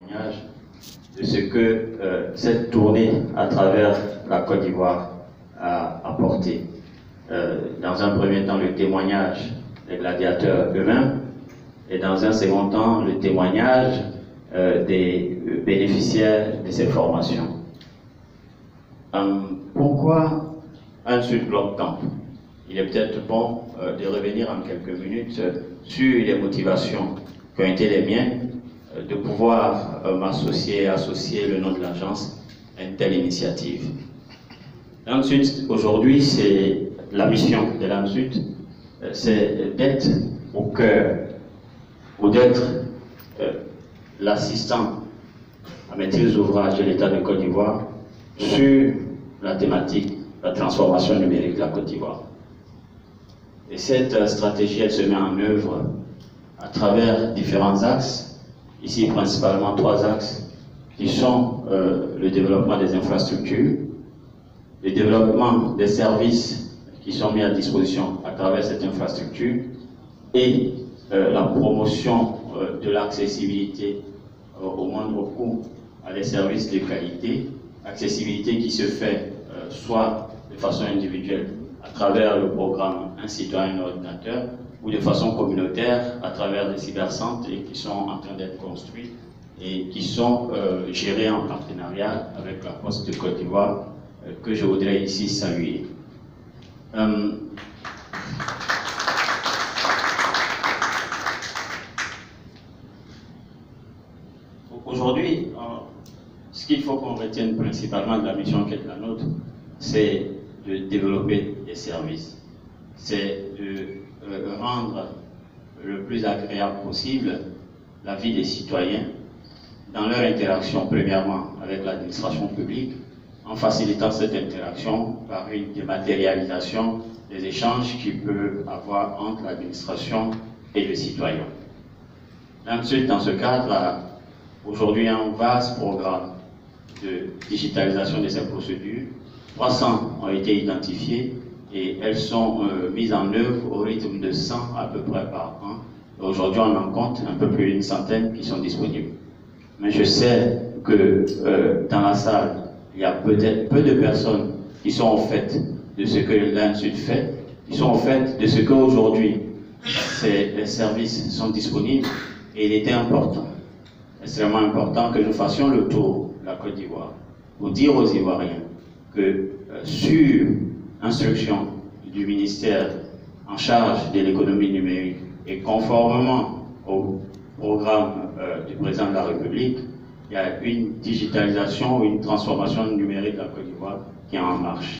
témoignage de ce que cette tournée à travers la Côte d'Ivoire a apporté. Dans un premier temps, le témoignage des gladiateurs eux-mêmes, et dans un second temps, le témoignage des bénéficiaires de ces formations. Pourquoi un Sud-Bloc Camp? Il est peut-être bon de revenir en quelques minutes sur les motivations qui ont été les miennes de pouvoir associer le nom de l'agence à une telle initiative. Ensuite, aujourd'hui, c'est la mission de l'AMSUD, c'est d'être au cœur, ou d'être l'assistant à maîtrise d'ouvrage de l'État de Côte d'Ivoire sur la thématique de la transformation numérique de la Côte d'Ivoire. Et cette stratégie, elle se met en œuvre à travers différents axes, ici principalement 3 axes, qui sont le développement des infrastructures, le développement des services qui sont mis à disposition à travers cette infrastructure et la promotion de l'accessibilité au moindre coût à des services de qualité, accessibilité qui se fait soit de façon individuelle à travers le programme Un citoyen, un ordinateur, ou de façon communautaire à travers des cybercentres et qui sont en train d'être construits et qui sont gérés en partenariat avec la Poste de Côte d'Ivoire que je voudrais ici saluer. Aujourd'hui, ce qu'il faut qu'on retienne principalement de la mission qui est la nôtre, c'est de développer des services. C'est de rendre le plus agréable possible la vie des citoyens dans leur interaction, premièrement, avec l'administration publique, en facilitant cette interaction par une dématérialisation des échanges qu'il peut avoir entre l'administration et le citoyen. Ensuite, dans ce cadre, aujourd'hui, un vaste programme de digitalisation de ces procédures. 300 ont été identifiées et elles sont mises en œuvre au rythme de 100 à peu près par an. Aujourd'hui, on en compte un peu plus d'une centaine qui sont disponibles. Mais je sais que dans la salle, il y a peut-être peu de personnes qui sont au fait de ce que l'AMSUD fait, qui sont au fait de ce qu'aujourd'hui ces services sont disponibles, et il était important, extrêmement important que nous fassions le tour de la Côte d'Ivoire pour dire aux Ivoiriens que sur instruction du ministère en charge de l'économie numérique et conformément au programme du président de la République, il y a une digitalisation ou une transformation numérique de la Côte d'Ivoire qui est en marche.